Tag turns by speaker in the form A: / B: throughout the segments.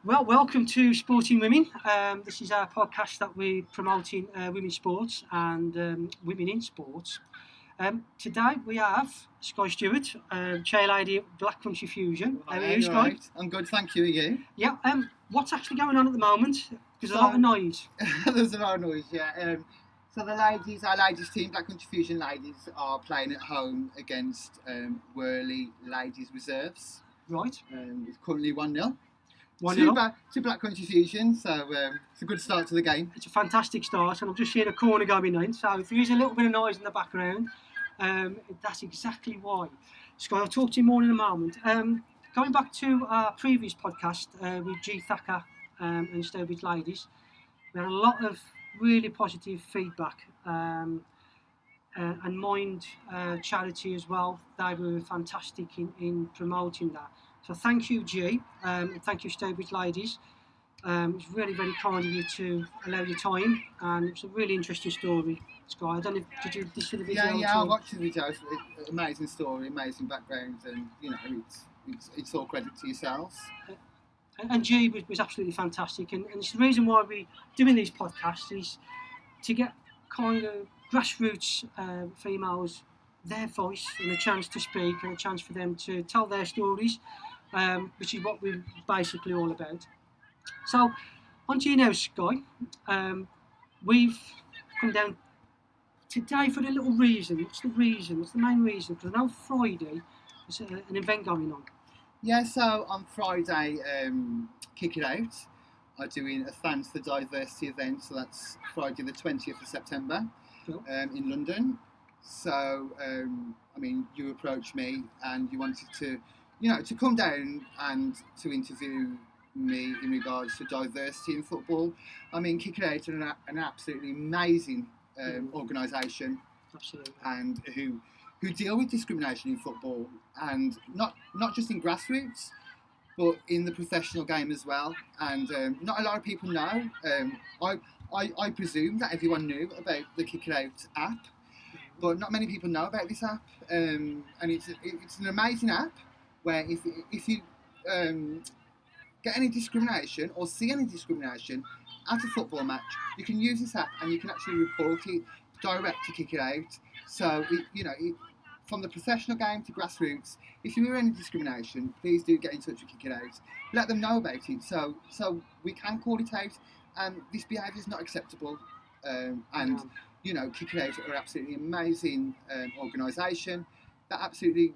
A: Well, welcome to Sporting Women. This is our podcast that we're promoting women's sports and women in sports. Today we have Skye Stewart, chair lady at Black Country Fusion. How are you, Skye?
B: Right. I'm good, thank you. Are you?
A: Yeah. What's actually going on at the moment? There's a lot of noise.
B: There's a lot of noise, yeah. So the ladies, our ladies team, Black Country Fusion ladies, are playing at home against Worley Ladies Reserves.
A: Right.
B: It's currently 1-0.
A: 1-0.
B: To Black Country Fusion, so it's a good start to the game.
A: It's a fantastic start, and I've just seen a corner going in. So if there is a little bit of noise in the background, that's exactly why. Skye, I'll talk to you more in a moment. Going back to our previous podcast with G. Thacker and Stowbridge Ladies, we had a lot of really positive feedback, and Mind Charity as well. They were fantastic in promoting that. So thank you, G, and thank you, Stowbridge Ladies. It's really very kind of you to allow your time, and it's a really interesting story, Skye. I don't know, did you listen to the video?
B: Yeah, I watched the video. It's amazing story, amazing background, and it's all credit to yourselves.
A: And G was absolutely fantastic, and it's the reason why we're doing these podcasts is to get kind of grassroots females their voice and a chance to speak and a chance for them to tell their stories, which is what we're basically all about. So, on to you now, Skye. We've come down today for a little reason. What's the reason? What's the main reason? Because I know Friday there's an event going on.
B: Yeah, so on Friday, Kick It Out are doing a Fans for Diversity event, so that's Friday the 20th of September in London. So, you approached me and you wanted to, to come down and to interview me in regards to diversity in football. Kick It Out are an absolutely amazing organisation.
A: Absolutely.
B: And who deal with discrimination in football, and not just in grassroots, but in the professional game as well. And not a lot of people know. I presume that everyone knew about the Kick It Out app, but not many people know about this app. And it's an amazing app where if you get any discrimination or see any discrimination at a football match, you can use this app and you can actually report it direct to Kick It Out. So, from the professional game to grassroots, if you hear any discrimination, please do get in touch with Kick It Out. Let them know about it so we can call it out. And this behaviour is not acceptable. Kick It Out are absolutely amazing organisation that absolutely,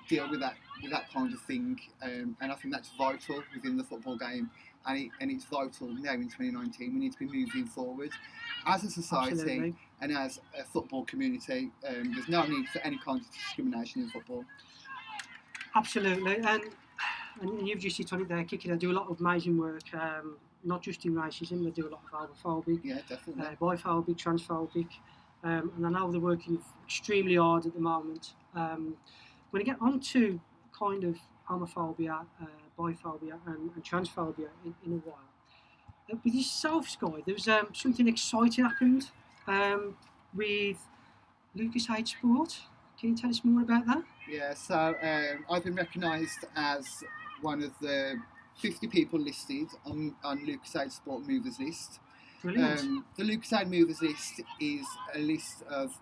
B: deal with that kind of thing. And I think that's vital within the football game. And it's vital now in 2019. We need to be moving forward as a society. Absolutely. And as a football community. There's no need for any kind of discrimination in football.
A: Absolutely, and you've just hit on it there, Kick It Out do a lot of amazing work, not just in racism. They do a lot of homophobic, biphobic, transphobic, and I know they're working extremely hard at the moment. When I get on to kind of homophobia, biphobia and transphobia in a while. With yourself, Skye, there was something exciting happened with Leukocyte Sport. Can you tell us more about that?
B: Yeah, so I've been recognised as one of the 50 people listed on Leukocyte Sport Movers list.
A: Brilliant.
B: The Leukocyte Movers list is a list of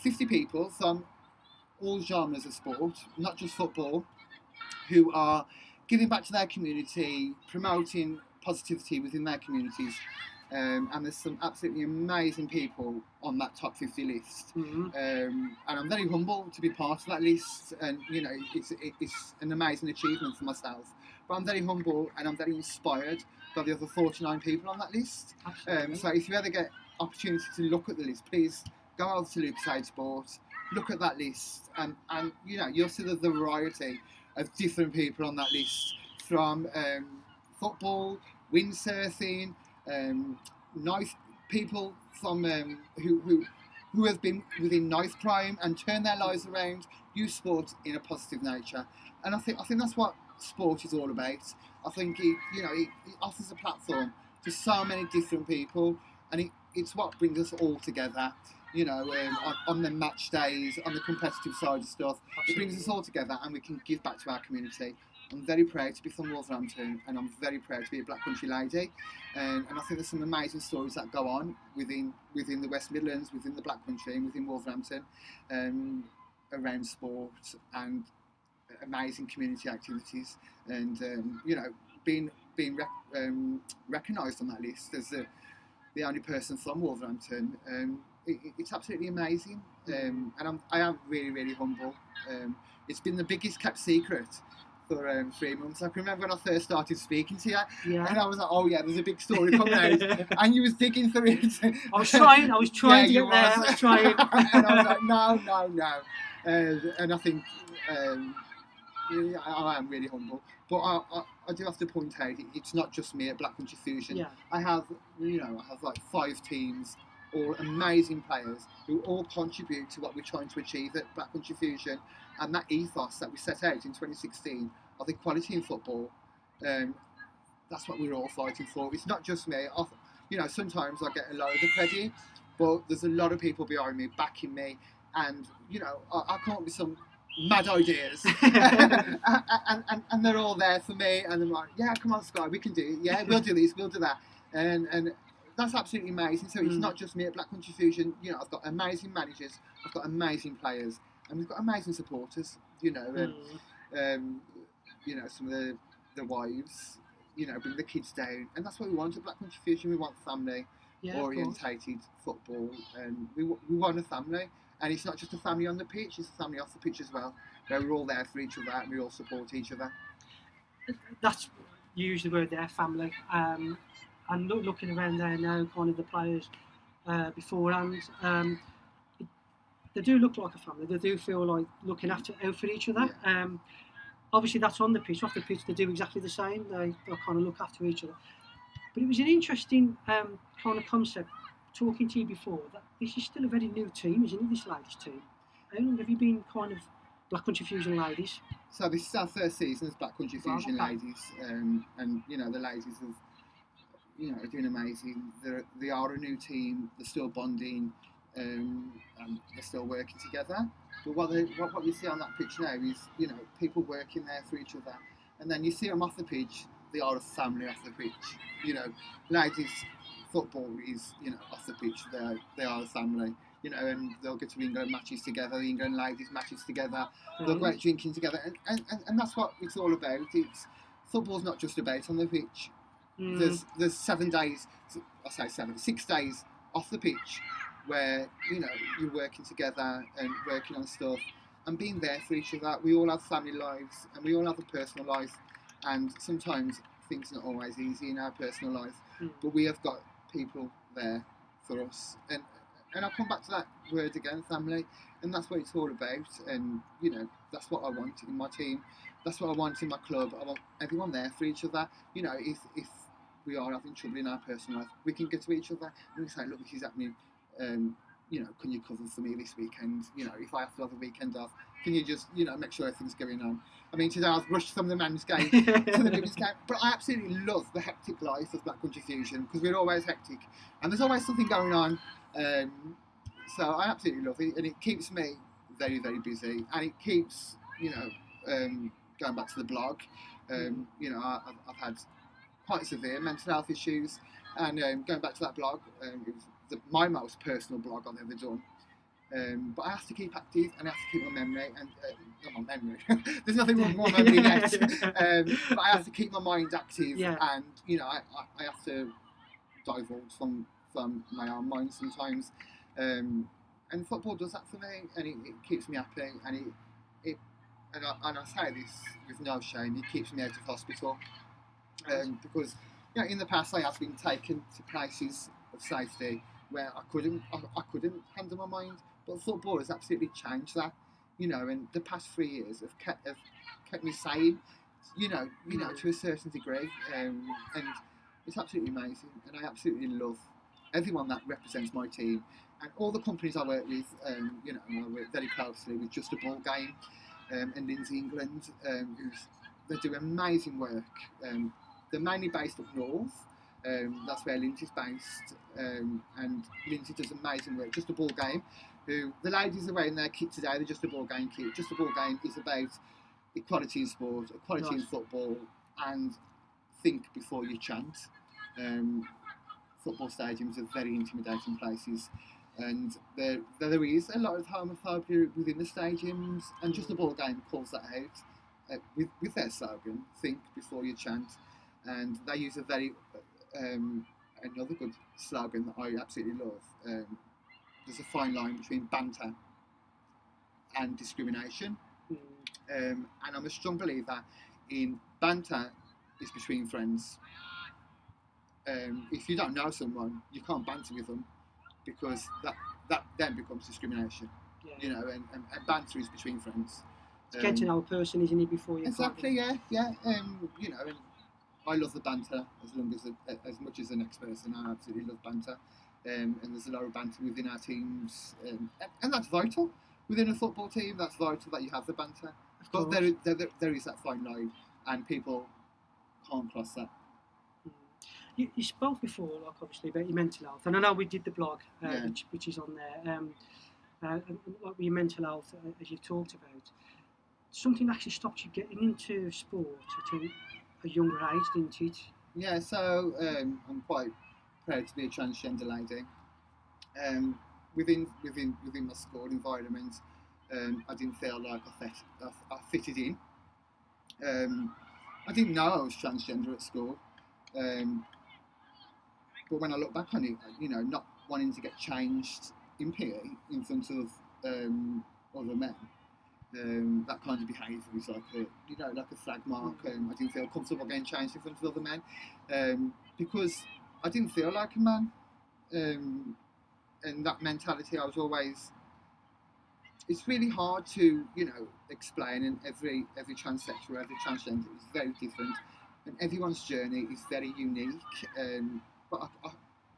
B: 50 people from all genres of sport, not just football, who are giving back to their community, promoting positivity within their communities. And there's some absolutely amazing people on that top 50 list.
A: Mm-hmm.
B: And I'm very humble to be part of that list. And, it's an amazing achievement for myself. But I'm very humble and I'm very inspired by the other 49 people on that list. So if you ever get opportunity to look at the list, please go over to Leukocyte Sport, look at that list, and you'll see the variety of different people on that list, from football, windsurfing, nice people from who have been within knife crime and turned their lives around, use sport in a positive nature. And I think that's what sport is all about. I think it offers a platform to so many different people, and it's what brings us all together. on the match days, on the competitive side of stuff.
A: Absolutely.
B: It brings us all together, and we can give back to our community. I'm very proud to be from Wolverhampton, and I'm very proud to be a Black Country lady. And I think there's some amazing stories that go on within the West Midlands, within the Black Country, and within Wolverhampton, around sport and amazing community activities, and being recognised on that list as the only person from Wolverhampton. It's absolutely amazing, and I am really, really humble. It's been the biggest kept secret for 3 months. I can remember when I first started speaking to you, and I was like, oh yeah, there's a big story coming out, and you was digging for it.
A: I was trying to get there. I was trying.
B: And I was like, no. And I think I am really humble. But I do have to point out, it's not just me at Black Country Fusion.
A: Yeah.
B: I have like 5 teams, all amazing players who all contribute to what we're trying to achieve at Black Country Fusion, and that ethos that we set out in 2016 of equality in football. That's what we're all fighting for. It's not just me. Sometimes I get a lot of the credit, but there's a lot of people behind me, backing me, and I come up with some mad ideas, and they're all there for me, and they're like, yeah, come on, Skye, we can do it. Yeah, we'll do this, we'll do that, and that's absolutely amazing. So it's not just me at Black Country Fusion. I've got amazing managers, I've got amazing players, and we've got amazing supporters. Some of the wives, bring the kids down, and that's what we want at Black Country Fusion. We want family orientated football, and we want a family. And it's not just a family on the pitch, it's a family off the pitch as well, where we're all there for each other and we all support each other.
A: That's usually the word there, family. And looking around there now, kind of the players beforehand, they do look like a family. They do feel like looking out for each other.
B: Yeah.
A: Obviously, that's on the pitch. Off the pitch, they do exactly the same. They kind of look after each other. But it was an interesting kind of concept, talking to you before, that this is still a very new team, isn't it, this ladies team? How long have you been kind of Black Country Fusion ladies?
B: So this is our first season as Black Country Fusion ladies, and the ladies have, are doing amazing. They are a new team, they're still bonding, and they're still working together. But what you see on that pitch now is, people working there for each other, and then you see them off the pitch, they are a family off the pitch. Ladies football is, off the pitch, they are a family, and they'll get to England matches together, the England ladies matches together, they'll go out drinking together, and that's what it's all about. Football's not just about on the pitch. There's 7 days, I say 7, 6 days off the pitch where, you're working together and working on stuff and being there for each other. We all have family lives and we all have a personal life, and sometimes things are not always easy in our personal life, but we have got people there for us, and I'll come back to that word again, family, and that's what it's all about. And that's what I want in my team, that's what I want in my club. I want everyone there for each other. If we are having trouble in our personal life, we can get to each other and we say, look, this is happening, can you cover for me this weekend? If I have to have a weekend off, can you just make sure everything's going on? I mean, today I was rushed from the men's game to the women's game, but I absolutely love the hectic life of Black Country Fusion, because we're always hectic and there's always something going on. So I absolutely love it, and it keeps me very, very busy, and it keeps, going back to the blog, I've had quite severe mental health issues, and going back to that blog, it was my most personal blog I've ever done. But I have to keep active, and I have to keep my memory, and not my memory. There's nothing wrong with my memory yet. But I have to keep my mind active, and I have to divulge from my own mind sometimes. And football does that for me, and it keeps me happy, and I say this with no shame, it keeps me out of hospital, because in the past I have been taken to places of safety where I couldn't handle my mind, but football has absolutely changed that, and the past 3 years have kept me sane, to a certain degree, and it's absolutely amazing, and I absolutely love everyone that represents my team, and all the companies I work with. I work very closely with Just a Ball Game and Lindsay England, they do amazing work. They're mainly based up north, That's where Lindsay's based, and Lindsay does amazing work. Just a Ball Game, who the ladies are wearing their kit today. They're Just a Ball Game kit. Just a Ball Game is about equality in sport, equality in football, and think before you chant. Football stadiums are very intimidating places, and there is a lot of homophobia within the stadiums, and Just a Ball Game calls that out with their slogan, think before you chant, and they use a very another good slogan that I absolutely love. There's a fine line between banter and discrimination, and I'm a strong believer in banter is between friends. If you don't know someone, you can't banter with them, because that then becomes discrimination.
A: Yeah.
B: You know, and banter is between friends.
A: It's getting to know a person, isn't it, before you
B: Exactly, yeah. You know, and I love the banter as much as the next person. I absolutely love banter, and there's a lot of banter within our teams, and that's vital within a football team. That's vital that you have the banter. But there is that fine line, and people can't cross that.
A: You spoke before, like obviously, about your mental health, and I know we did the blog,
B: Yeah.
A: which is on there. And like with your mental health, as you talked about, something actually stopped you getting into sport at a younger age, didn't it?
B: Yeah, so I'm quite proud to be a transgender lady. Within my school environment, I didn't feel like I fitted in. I didn't know I was transgender at school, but when I look back on it, you know, not wanting to get changed in PE in front of other men. That kind of behaviour was like a flag mark. I didn't feel comfortable getting changed in front of other men, because I didn't feel like a man, and that mentality I was always. It's really hard to explain, and every transsexual, every transgender is very different, and everyone's journey is very unique. But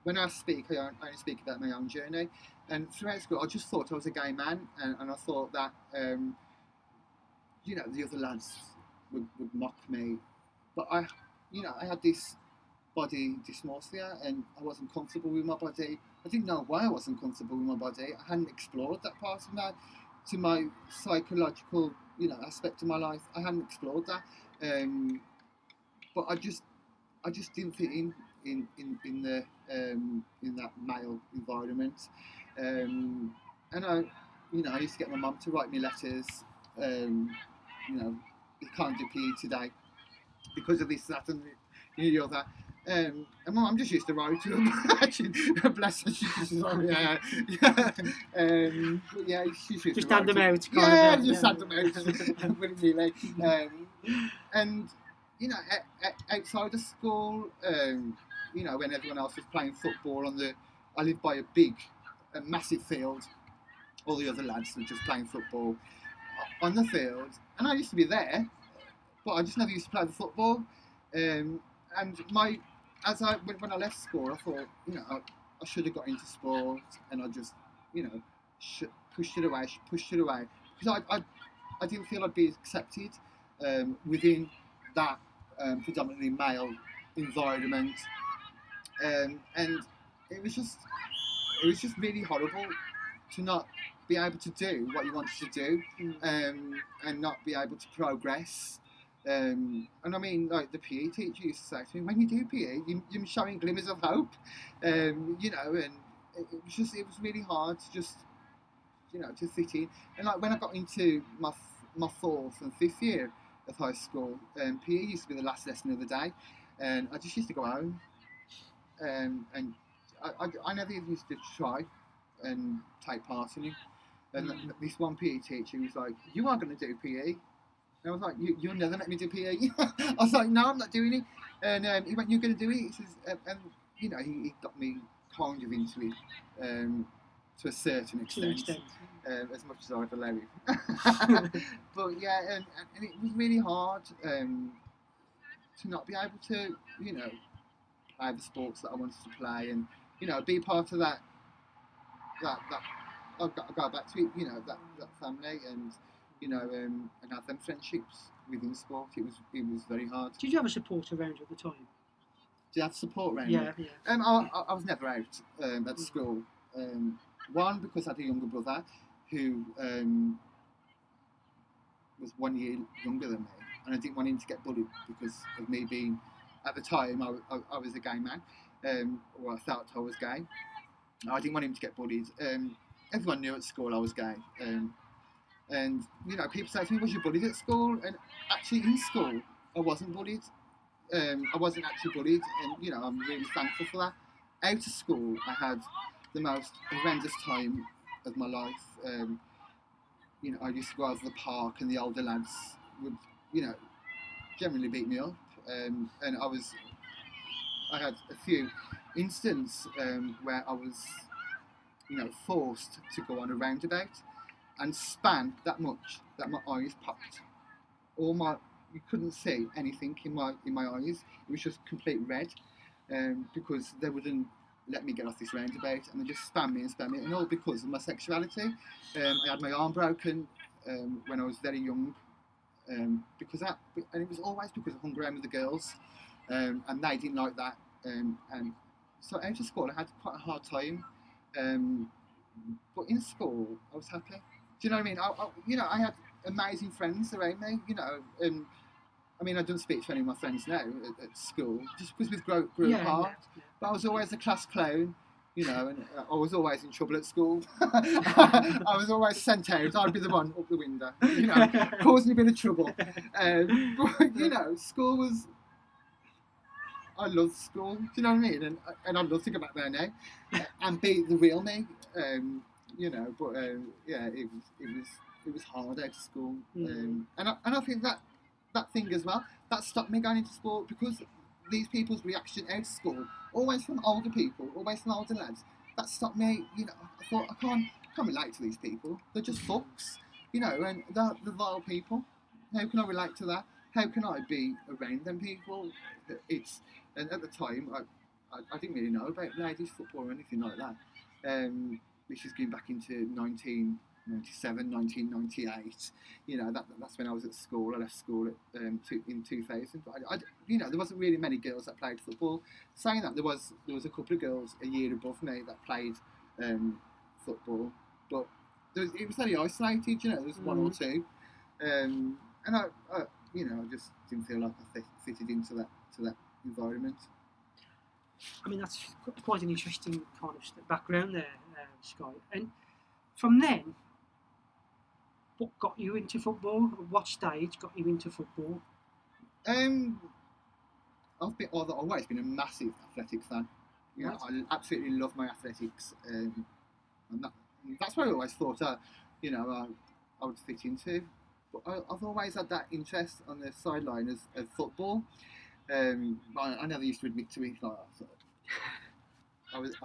B: when I speak, I only speak about my own journey. And throughout school, I just thought I was a gay man, and I thought that the other lads would mock me. But I had this body dysmorphia, and I wasn't comfortable with my body. I didn't know why I wasn't comfortable with my body. I hadn't explored that part of my psychological aspect of my life. I hadn't explored that, but I just didn't fit in that male environment, and I used to get my mum to write me letters. You can't do PE today because of this, that, and the other. And my mum just used to write to them. Bless her, she's yeah. But yeah, she used
A: Just
B: to
A: hand them out.
B: Just hand them out. Really. And outside of school, when everyone else was playing football I lived by a massive field. All the other lads were just playing football on the field, and I used to be there, but I just never used to play the football. And when I left school, I thought, I should have got into sport, and I just, pushed it away, because I didn't feel I'd be accepted within that predominantly male environment, and it was just really horrible to not be able to do what you wanted to do, and not be able to progress. And I mean, like the PE teacher used to say to me, when you do PE, you're showing glimmers of hope, and it was really hard to just, to fit in. And like when I got into my fourth and fifth year of high school, PE used to be the last lesson of the day, and I just used to go home, and I never even used to try and take part in it. And this one PE teacher was like, "You are going to do PE." And I was like, "You'll never let me do PE." I was like, "No, I'm not doing it." And he went, "You're going to do it." He says, and he got me kind of into it, to a certain extent, as much as I'd allow it. But yeah, and it was really hard to not be able to, play the sports that I wanted to play, and be part of that. I've got to go back to it, that family, and and have them friendships within sport. It was very hard.
A: Did you have a support around you at the time?
B: you have support around
A: Yeah,
B: me?
A: yeah.
B: I was never out at school. One, because I had a younger brother who was 1 year younger than me, and I didn't want him to get bullied because of me being, at the time, I was a gay man, or I felt I was gay. I didn't want him to get bullied. Everyone knew at school I was gay. And, people say to me, was you bullied at school? And actually, in school, I wasn't bullied. I wasn't actually bullied, and, I'm really thankful for that. Out of school, I had the most horrendous time of my life. I used to go out to the park, and the older lads would, generally beat me up. And I had a few instances where I was, forced to go on a roundabout and span that much that my eyes popped. You couldn't see anything in my eyes. It was just complete red, because they wouldn't let me get off this roundabout, and they just spam me, and all because of my sexuality. I had my arm broken when I was very young, and it was always because I hung around with the girls, and they didn't like that. And so out of school, I had quite a hard time. But in school, I was happy. Do you know what I mean? I had amazing friends around me. I don't speak to any of my friends now at school, just because we've grew apart. Yeah. But I was always a class clown, and I was always in trouble at school. I was always sent out. I'd be the one up the window, causing a bit of trouble. But, school was... I loved school, do you know what I mean? And I'd love to go back there now and be the real me, But it was hard out of school, and I think that thing as well that stopped me going into sport, because these people's reaction out of school, always from older people, always from older lads, that stopped me. I thought I can't relate to these people. They're just fucks, and they're vile people. How can I relate to that? How can I be around them people? And at the time, I didn't really know about ladies football or anything like that. Which is going back into 1997, 1998. That's when I was at school. I left school in 2000. But there wasn't really many girls that played football. Saying that, there was a couple of girls a year above me that played football, but it was very isolated. There was one or two, and I just didn't feel like I fitted into that environment.
A: That's quite an interesting kind of background there, Skye. And from then, what got you into football? What stage got you into football?
B: I've always been a massive athletic fan. Right. I absolutely love my athletics, and that's what I always thought I would fit into. But I've always had that interest on the sideline of football. I never used to admit to it. I was,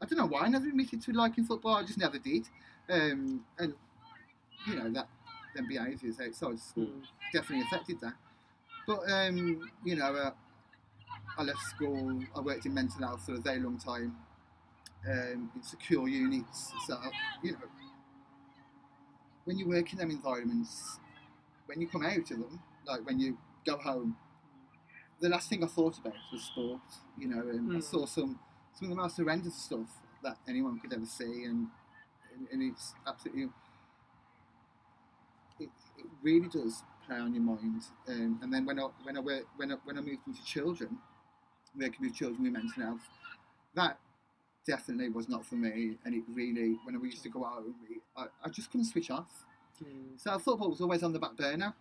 B: I don't know why I never admitted to liking football. I just never did. And that them behaviours outside school definitely affected that. But I left school. I worked in mental health for a very long time, in secure units. So when you work in them environments, when you come out of them, like when you go home, the last thing I thought about was sport. I saw some of the most horrendous stuff that anyone could ever see, and it's absolutely, it really does play on your mind. And then when I moved into children, working with children with mental health, that definitely was not for me. And it really, when we used to go out, I just couldn't switch off. So football was always on the back burner.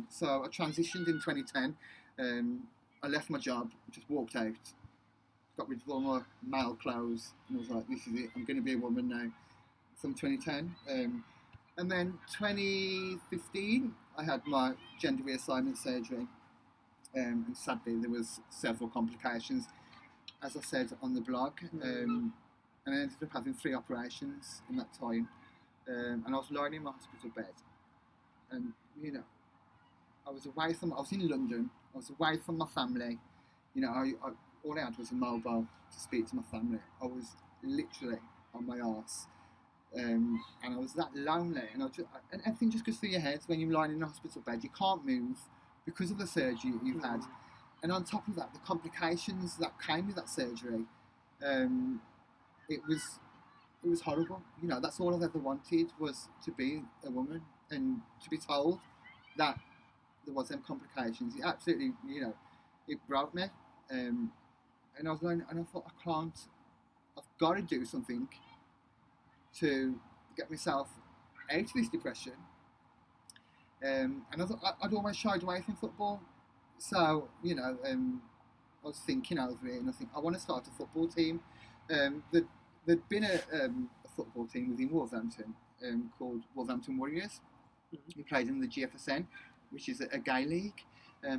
B: So I transitioned in 2010. I left my job, just walked out, got rid of all my male clothes, and I was like, this is it, I'm going to be a woman now, from 2010. And then 2015, I had my gender reassignment surgery, and sadly there was several complications, as I said on the blog, and I ended up having 3 operations in that time, and I was lying in my hospital bed, and I was in London, I was away from my family. All I had was a mobile to speak to my family. I was literally on my arse, and I was that lonely. And everything just goes through your head when you're lying in a hospital bed. You can't move because of the surgery you've had. and on top of that, the complications that came with that surgery, it was horrible. You know, that's all I've ever wanted, was to be a woman and to be told that there was them complications. It absolutely, you know, it broke me. And I was going, and I thought, I've got to do something to get myself out of this depression. And I thought I'd always shied away from football. So, you know, I was thinking over it, and I think I want to start a football team. There'd been a football team within Wolverhampton called Wolverhampton Warriors. Who played in the GFSN, which is a gay league.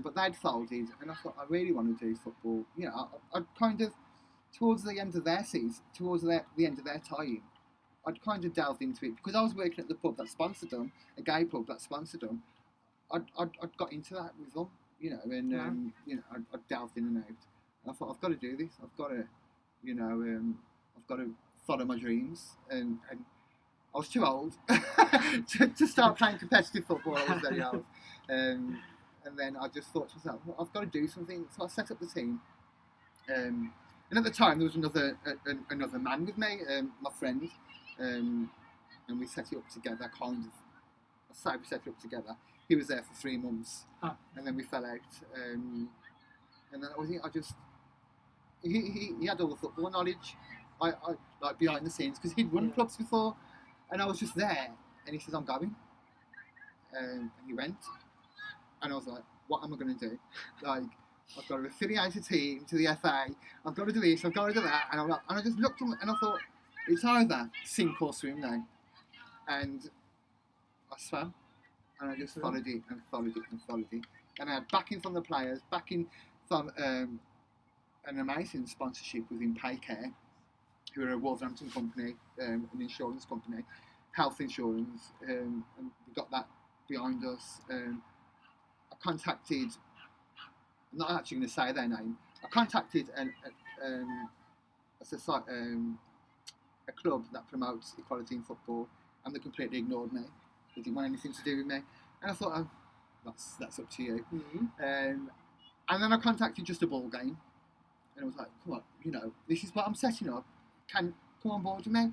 B: But they'd folded, and I thought, I really want to do football. You know, I'd kind of, towards the end of their season, towards the end of their time, I'd kind of delved into it, because I was working at the pub that sponsored them, a gay pub that sponsored them. I'd got into that with them, you know, and you know, I'd delved in and out. And I thought, I've got to do this. I've got to, you know, I've got to follow my dreams. And I was too old to start playing competitive football. I was very old. And then I just thought to myself, well, I've got to do something. So I set up the team. And at the time, there was another man with me, my friend. And we set it up together, kind of. I say we set it up together. He was there for 3 months. And then we fell out. And then I just... He had all the football knowledge. I like behind the scenes, because he'd run clubs before. And I was just there, and he says, I'm going. And he went. And I was like, what am I going to do? Like, I've got to affiliate a team to the FA. I've got to do this, I've got to do that. And I just looked at him, and I thought, it's either sink or swim now. And I swam. And I just followed it and followed it and followed it. And I had backing from the players, backing from an amazing sponsorship within Paycare, who are a Wolverhampton company, an insurance company, health insurance, and we got that behind us. I contacted, I'm not actually going to say their name, I contacted a club that promotes equality in football, and they completely ignored me. They didn't want anything to do with me. And I thought, oh, that's up to you. Mm-hmm. And then I contacted Just a Ball Game, and I was like, come on, you know, this is what I'm setting up. Come on board with me.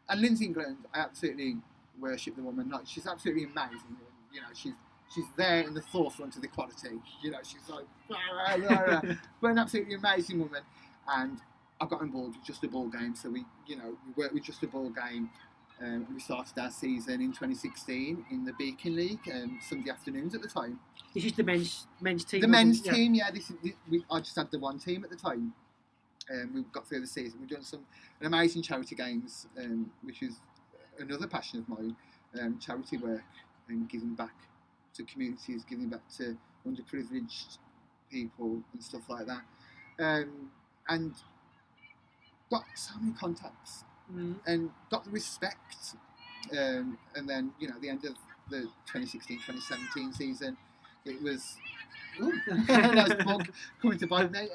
B: And Lindsay England, I absolutely worship the woman. Like, she's absolutely amazing. You know, she's there in the forefront of equality. You know, she's like, but an absolutely amazing woman. And I got on board with Just a Ball Game. So we worked with Just a Ball Game. And we started our season in 2016 in the Beacon League, Sunday afternoons at the time.
A: This is the men's team.
B: The men's team, yeah. I just had the one team at the time. We got through the season. We've done an amazing charity games, which is another passion of mine. Charity work and giving back to communities, giving back to underprivileged people and stuff like that. And got so many contacts and got the respect. And then, you know, at the end of the 2016-2017 season, it was nice bug coming to bite me.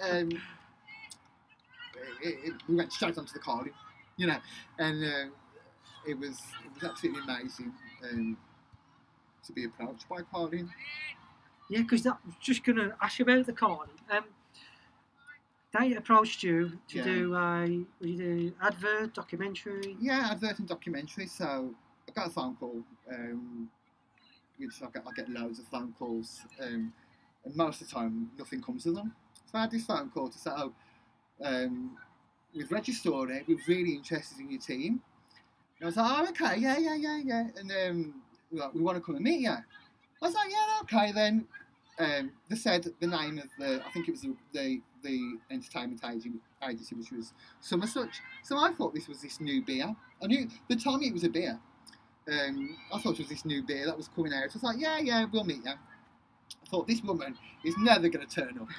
B: We went straight onto the Carling, you know, and it was absolutely amazing to be approached by Carling.
A: Yeah, because I was just going to ask you about the Carling. They approached you to do an advert, documentary.
B: Yeah, advert and documentary. So I got a phone call. I get loads of phone calls, and most of the time nothing comes of them. So I had this phone call to say, we've read your story, we're really interested in your team. And I was like, oh, okay, yeah. And we want to come and meet you. I was like, yeah, okay then. They said the name of I think it was the entertainment agency, which was Somersuch. So I thought this was this new beer. I knew, they told me it was a beer. I thought it was this new beer that was coming out. I was like, yeah, we'll meet you. I thought, this woman is never going to turn up.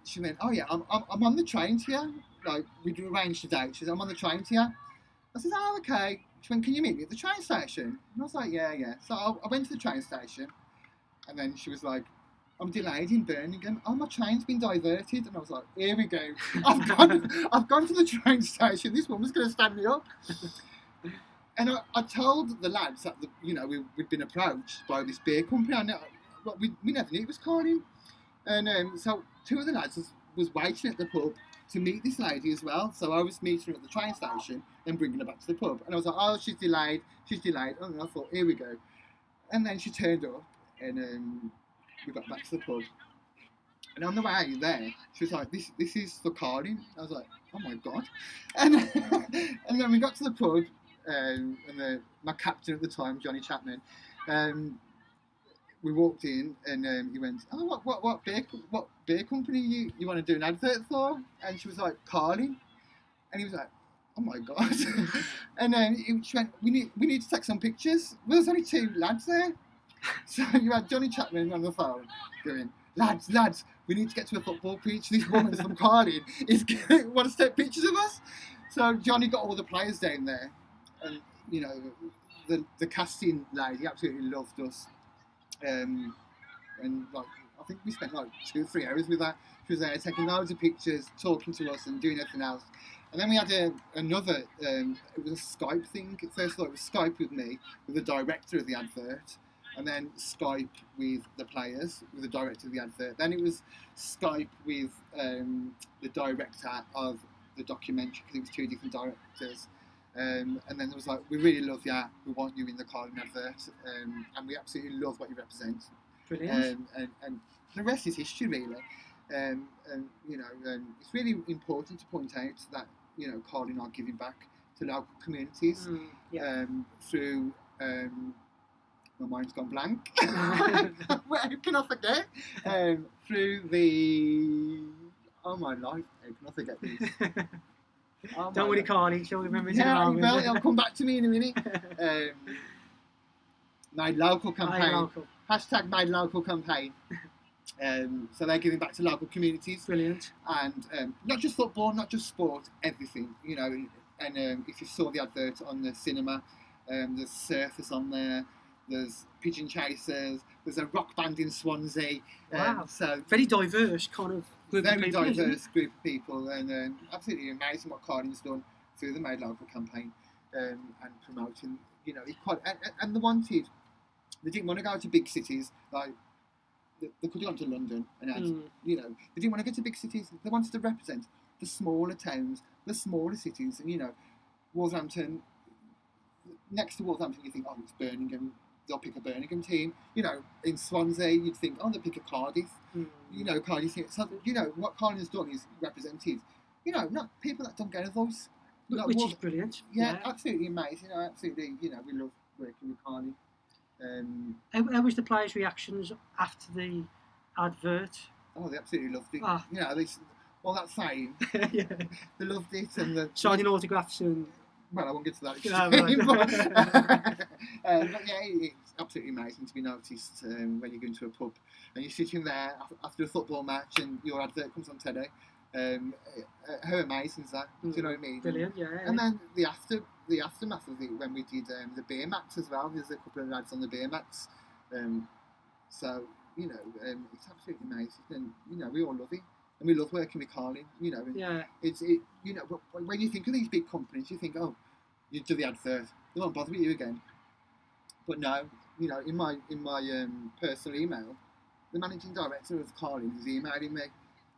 B: She went, oh yeah, I'm on the train to you. Like, we'd arranged a date. She said, I'm on the train to you. I said, oh, okay. She went, can you meet me at the train station? And I was like, yeah. So I went to the train station, and then she was like, I'm delayed in Birmingham. Oh, my train's been diverted. And I was like, here we go. I've gone to the train station. This woman's going to stand me up. And I told the lads that we'd been approached by this beer company. We never knew it was Carling. And so two of the lads was waiting at the pub to meet this lady as well. So I was meeting her at the train station and bringing her back to the pub. And I was like, oh, she's delayed. And I thought, here we go. And then she turned up and we got back to the pub. And on the way there, she was like, this is for Carling. I was like, oh my God. And, and then we got to the pub and my captain at the time, Johnny Chapman, we walked in and he went, oh, what beer company you want to do an advert for? And she was like, Carling. And he was like, oh my God. And then she went, we need to take some pictures. Well, there's only two lads there. So you had Johnny Chapman on the phone going, lads, we need to get to a football pitch. This woman from Carling wants to take pictures of us. So Johnny got all the players down there. And, you know, the casting lady absolutely loved us. And like, I think we spent like 2 or 3 hours with her. She was there taking loads of pictures, talking to us and doing everything else. And then we had another, it was a Skype thing. First of all, it was Skype with me, with the director of the advert. And then Skype with the players, with the director of the advert. Then it was Skype with the director of the documentary, because it was 2 different directors. And then there was like, we really love you, we want you in the Carling advert, and we absolutely love what you represent.
A: Brilliant.
B: And the rest is history, really. And you know, it's really important to point out that, you know, Carling are giving back to local communities through. My mind's gone blank. How can I forget? Through the... Oh my life, how can I forget this? Oh,
A: don't worry, Carling, she'll remember it in a
B: yeah,
A: moment.
B: well, it'll come back to me in a minute. Made local campaign. Hashtag made local campaign. So they're giving back to local communities.
A: Brilliant.
B: And not just football, not just sport, everything, you know. And if you saw the advert on the cinema, there's surfers on there. There's pigeon chasers. There's a rock band in Swansea.
A: Wow.
B: So
A: very diverse kind of group of people.
B: Very diverse group of people, and absolutely amazing what Carling's done through the Made Local campaign and promoting. You know, and they didn't want to go to big cities. Like they could have gone to London and had, you know, they didn't want to go to big cities. They wanted to represent the smaller towns, the smaller cities, and you know, Wolverhampton. Next to Wolverhampton, you think, oh, it's Birmingham. They'll pick a Birmingham team. You know, in Swansea, you'd think, oh, they'll pick a Cardiff. You know, Cardiff. So, you know, what Carling has done is represented, you know, not people that don't get a voice.
A: Which is brilliant.
B: Yeah, absolutely amazing. You know, absolutely, you know, we love working with Carling.
A: How was the players' reactions after the advert?
B: Oh, they absolutely loved it.
A: Ah.
B: You know, all that fame.
A: Yeah.
B: They loved it. And
A: signing autographs and...
B: Well, I won't get to that
A: extreme,
B: but yeah, it's absolutely amazing to be noticed when you go into a pub and you're sitting there after a football match and your advert comes on telly. How amazing is that? Do you know what I mean?
A: Brilliant, yeah.
B: And then the aftermath of it, when we did the beer mats as well. There's a couple of lads on the beer mats. So you know, it's absolutely amazing, and you know, we all love it. And we love working with Carling, you know.
A: Yeah.
B: You know, but when you think of these big companies, you think, oh, you do the advert, they won't bother with you again. But no, you know, in my personal email, the managing director of Carling is emailing me,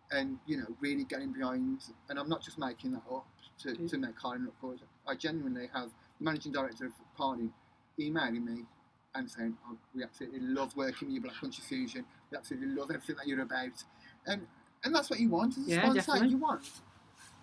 B: and you know, really getting behind. And I'm not just making that up to make Carling look good. I genuinely have the managing director of Carling emailing me and saying, oh, we absolutely love working with you, Black Country Fusion. We absolutely love everything that you're about. And that's what you want as a sponsor.
A: Definitely.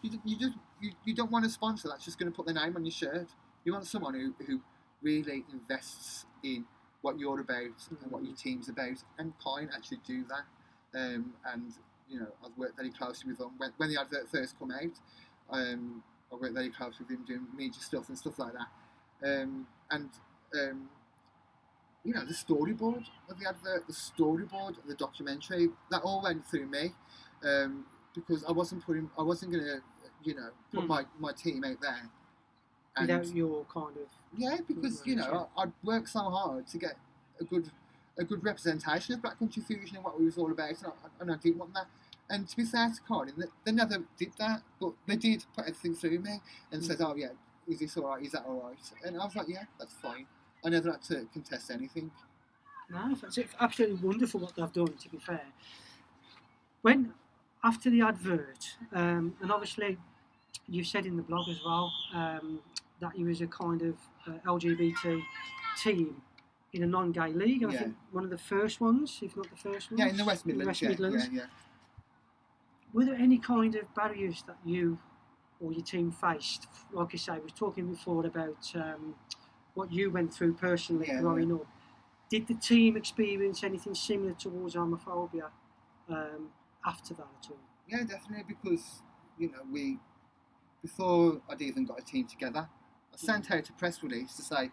B: You don't want a sponsor that's just going to put their name on your shirt. You want someone who really invests in what you're about and what your team's about. And Carling actually do that. And you know, I've worked very closely with them when the advert first come out. I worked very closely with him doing media stuff and stuff like that. You know, the storyboard of the advert, the storyboard of the documentary, that all went through me. Because I wasn't going to, you know, put my team out there. And
A: without your kind of...
B: Yeah, because, you know, I'd worked so hard to get a good representation of Black Country Fusion and what we was all about, and I didn't want that. And to be fair to Carling, they never did that, but they did put everything through me and said, oh yeah, is this alright, is that alright? And I was like, yeah, that's fine. I never had to contest anything.
A: No, it's absolutely wonderful what they've done, to be fair. when after the advert, and obviously you've said in the blog as well that he was a kind of LGBT team in a non-gay league. And I
B: Yeah.
A: think one of the first ones, if not the first one.
B: Yeah, in the West Midlands. Yeah.
A: Were there any kind of barriers that you or your team faced? Like I say, we were talking before about what you went through personally growing up. Did the team experience anything similar towards homophobia after that at all?
B: Yeah, definitely, because we before I'd even got a team together, I sent out a press release to say,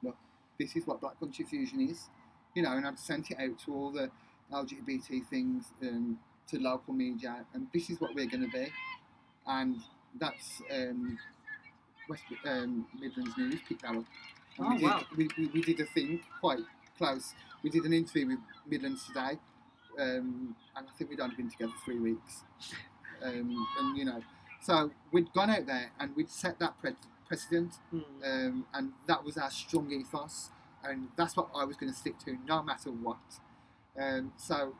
B: look, this is what Black Country Fusion is, and I'd sent it out to all the LGBT things, to local media, and this is what we're going to be, and that's West Midlands News picked that up. And we did a thing quite close. We did an interview with Midlands Today, and I think we'd only been together 3 weeks, and so we'd gone out there and we'd set that precedent, and that was our strong ethos, and that's what I was going to stick to no matter what. So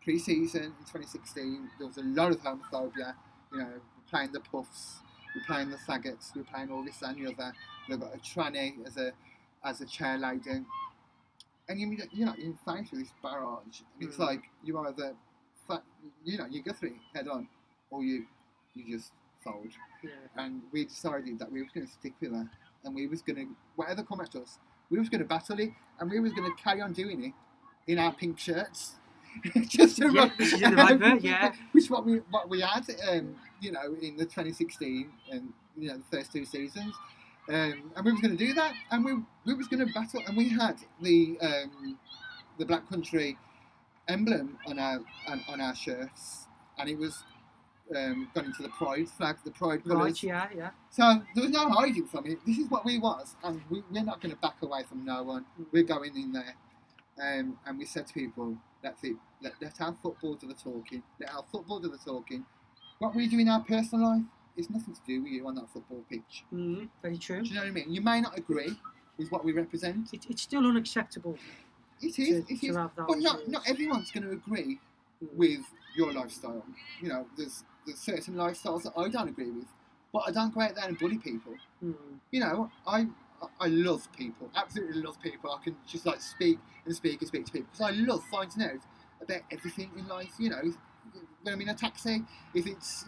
B: pre-season in 2016, there was a lot of homophobia. We're playing the Puffs, we're playing the Thackers, we're playing all this and the other. They've got a tranny as a chair lady, and you're faced with this barrage, and it's like you either you go through it head on, or you just fold.
A: Yeah.
B: And we decided that we were going to stick with her, and we was going to, whatever come at us, we was going to battle it, and we was going to carry on doing it in our pink shirts. Just to run,
A: which is in the advert, yeah.
B: Which what we had, in the 2016 and the first 2 seasons, and we was going to do that, and we was going to battle, and we had the Black Country emblem on our shirts, and it was gone into the Pride flag, the Pride colours.
A: Right, yeah.
B: So there was no hiding from it. This is what we was, and we're not going to back away from no one. We're going in there, and we said to people, that's it. Let our football do the talking. Let our football do the talking. What we do in our personal life is nothing to do with you on that football pitch.
A: Very true.
B: Do you know what I mean? You may not agree with what we represent.
A: It's still unacceptable.
B: It is. But not everyone's going to agree with your lifestyle. There's certain lifestyles that I don't agree with, but I don't go out there and bully people. I love people, absolutely love people. I can just speak to people because I love finding out about everything in life. When I'm in a taxi, if it's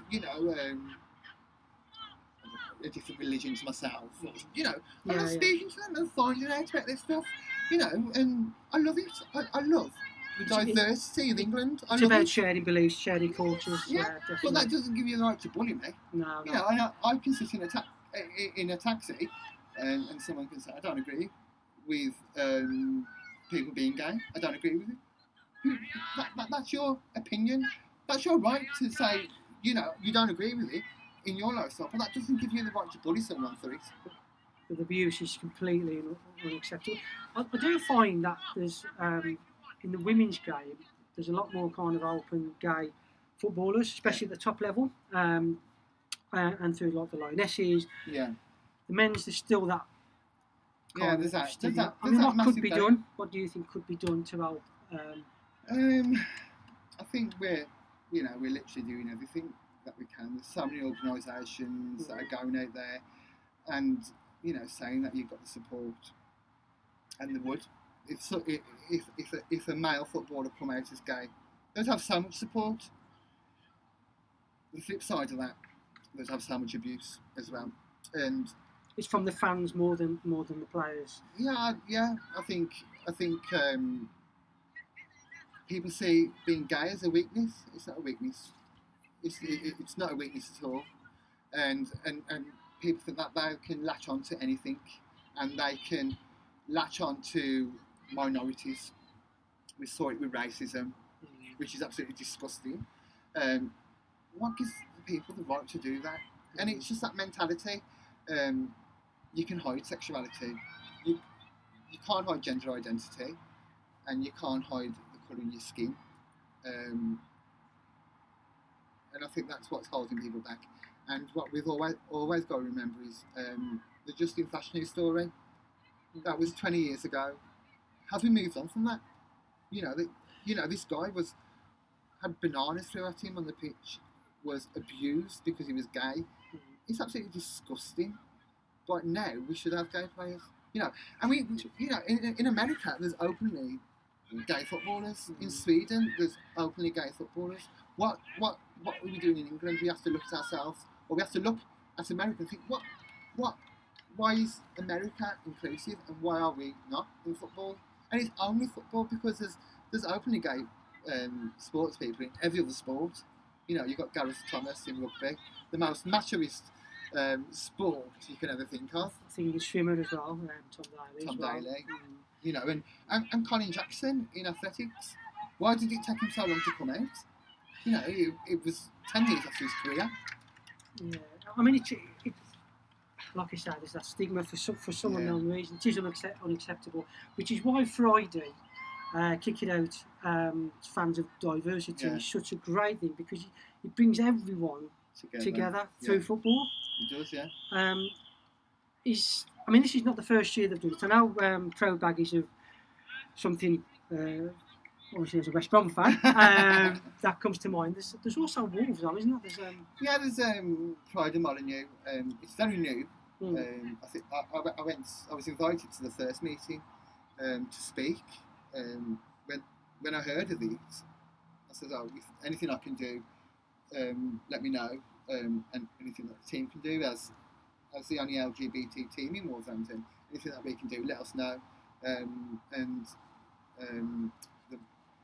B: a different religion to myself, I love speaking to them and finding out about this stuff. And I love it. I love the diversity of England.
A: It's about sharing beliefs, sharing cultures. Yeah, definitely.
B: But that doesn't give you the right to bully me.
A: No.
B: I can sit in a taxi, and someone can say, I don't agree with people being gay. I don't agree with it. That's your opinion. That's your right to say, you don't agree with it in your lifestyle, but that doesn't give you the right to bully someone for it.
A: The abuse is completely unacceptable. I do find that there's, in the women's game, there's a lot more kind of open gay footballers, especially at the top level, and through the Lionesses.
B: Yeah.
A: The men's, there's still that.
B: There's that.
A: What could be done? What do you think could be done to help?
B: I think we're literally doing everything that we can. There's so many organisations that are going out there, and saying that you've got the support, and they would. If a male footballer come out as gay, they'd have so much support. The flip side of that, they'd have so much abuse as well, and
A: it's from the fans more than the players.
B: Yeah. I think people see being gay as a weakness. It's not a weakness. It's not a weakness at all, and people think that they can latch on to anything, and they can latch on to minorities. We saw it with racism, which is absolutely disgusting. What gives the people the right to do that? And it's just that mentality. You can hide sexuality. You can't hide gender identity, and you can't hide the colour of your skin. And I think that's what's holding people back. And what we've always got to remember is the Justin Fashanu story. That was 20 years ago. Have we moved on from that? This guy was had bananas thrown at him on the pitch, was abused because he was gay. It's absolutely disgusting. But now we should have gay players. And in America there's openly gay footballers. In Sweden there's openly gay footballers. What are we doing in England? We have to look at ourselves, or we have to look at America and think, why is America inclusive and why are we not in football? And it's only football because there's openly gay sports people in every other sport. You've got Gareth Thomas in rugby, the most machoist sport you can ever think of.
A: I think he's swimmer as well, Tom Daley.
B: And Colin Jackson in athletics. Why did it take him so long to come out? It was 10 years after his career.
A: Yeah, I mean, it's like I said, there's that stigma for some unknown reason. It is unacceptable, which is why Friday, kicking out fans of diversity is such a great thing, because it brings everyone together through football.
B: It does, yeah.
A: This is not the first year they've done it. I know Proud Baggies have something, obviously as a West Brom fan, that comes to mind. There's also Wolves on, isn't there?
B: There's Pride and Molyneux. It's very new. I think I was invited to the first meeting to speak. When I heard of it, I said, if anything I can do, let me know, and anything that the team can do, as the only LGBT team in Wolverhampton, anything that we can do, let us know. And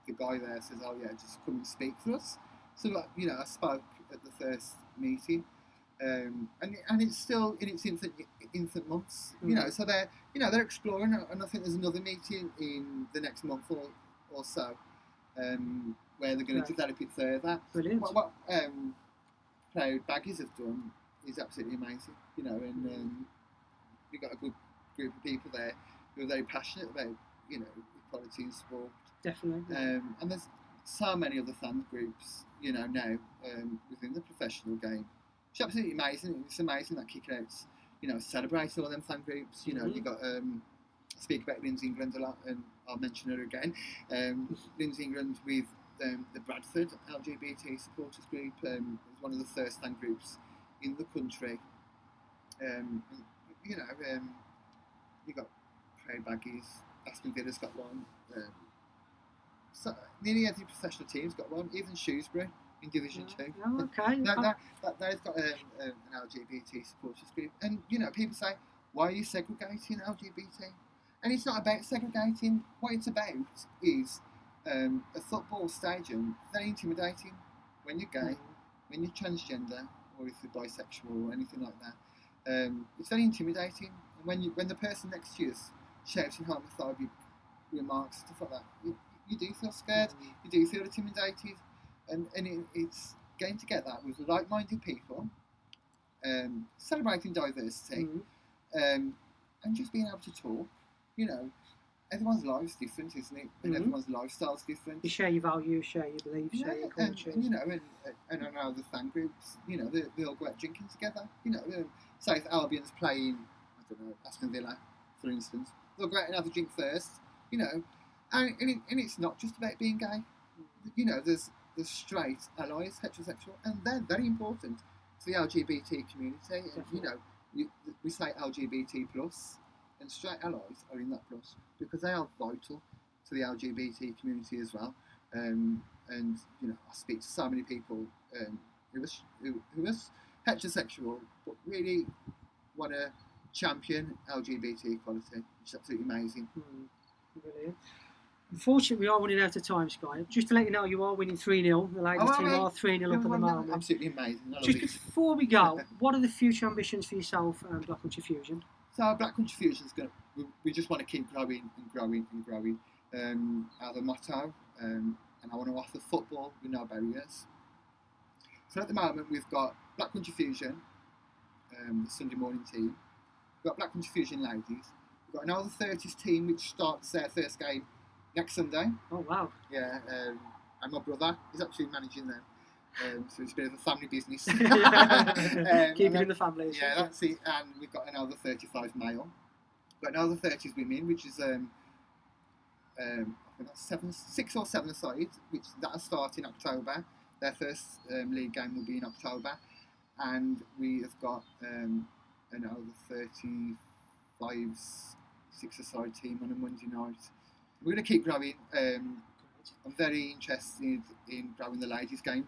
B: the guy there says, just come and speak for us. So I spoke at the first meeting, and it's still in its infant months. So they're exploring, and I think there's another meeting in the next month or so, where they're going to develop it further.
A: Brilliant.
B: What Proud Baggies have done is absolutely amazing. And we've got a good group of people there who are very passionate about equality in sport.
A: Definitely.
B: And there's so many other fan groups, now within the professional game. It's absolutely amazing. It's amazing that Kick Out's, celebrate all them fan groups. You've got I speak about Lindsay England a lot, and I'll mention her again. Lindsay England with the Bradford LGBT supporters group is one of the first fan groups in the country. You've got Proud Baggies, Aston Villa's got one. So nearly every professional team's got one, even Shrewsbury in Division 2.
A: Oh, okay.
B: They've got an LGBT supporters group. And, people say, why are you segregating LGBT? And it's not about segregating. What it's about is a football stadium, very intimidating when you're gay, when you're transgender, or if you're bisexual or anything like that. It's very intimidating. And when the person next to you is shouting homophobic remarks, stuff like that, you do feel scared, you do feel intimidated, and it's getting together with like-minded people, celebrating diversity, and just being able to talk. Everyone's life's different, isn't it? And everyone's lifestyle's different.
A: You share your values, share your beliefs, share your culture.
B: And I know the fan groups, they all go out drinking together. Say if Albion's playing, I don't know, Aston Villa, for instance, they'll go out and have a drink first, And it's not just about being gay. There's straight allies, heterosexual, and they're very important to the LGBT community. And, we say LGBT plus, and straight allies are in that plus because they are vital to the LGBT community as well. And I speak to so many people who are heterosexual but really want to champion LGBT equality, which is absolutely amazing.
A: Brilliant. Unfortunately, we are running out of time, Skye. Just to let you know, you are winning 3-0. The ladies team are 3-0 up at the moment.
B: Absolutely amazing.
A: Just before we go, what are the future ambitions for yourself and Black Country Fusion?
B: So Black Country Fusion is we just want to keep growing and growing and growing. Our motto, and I want to offer football with no barriers. So at the moment, we've got Black Country Fusion, the Sunday morning team. We've got Black Country Fusion ladies. We've got another 30s team which starts their first game next Sunday.
A: Oh wow!
B: Yeah, and my brother is actually managing them, so it's a bit of a family business.
A: Keep it in the family.
B: Yeah, that's it. And we've got another 35 male. We've got another 30s women, which is I six or seven sides, which that'll start in October. Their first league game will be in October, and we have got over 35 six-a-side team on a Monday night. We're going to keep growing. I'm very interested in growing the ladies' game.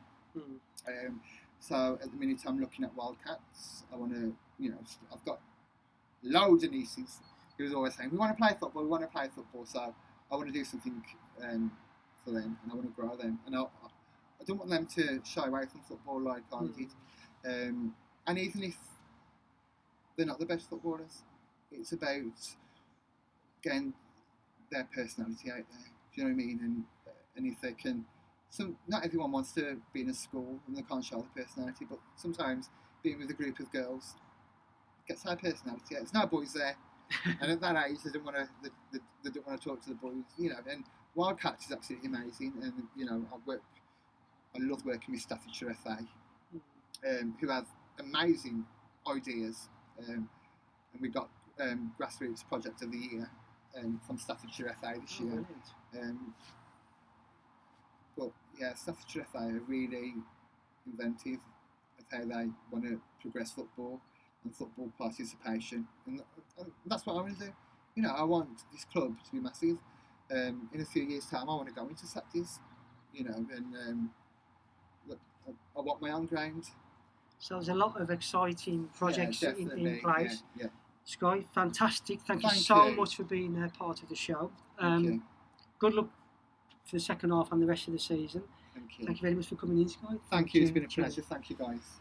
B: So at the minute I'm looking at Wildcats. I want to, I've got loads of nieces who's always saying, we want to play football, so I want to do something for them, and I want to grow them, and I don't want them to shy away from football like I did, and even if they're not the best footballers, it's about getting their personality out there, do you know what I mean, and if they can, not everyone wants to be in a school and they can't show their personality, but sometimes being with a group of girls gets their personality out. There's no boys there, and at that age they don't want to talk to the boys, and Wildcats is absolutely amazing, and I love working with Staffordshire FA, who have amazing ideas, and we got Grassroots Project of the Year from Staffordshire FA this year. But yeah, Staffordshire FA are really inventive of how they want to progress football and football participation, and that's what I want to do. I want this club to be massive. In a few years' time, I want to go into Saturdays, and I want my own ground.
A: So there's a lot of exciting projects in place.
B: Yeah.
A: Skye, fantastic. Thank you so much for being part of the show.
B: Thank you.
A: Good luck for the second half and the rest of the season.
B: Thank you.
A: Thank you very much for coming in, Skye.
B: Thank you. It's been a pleasure. Thank you, guys.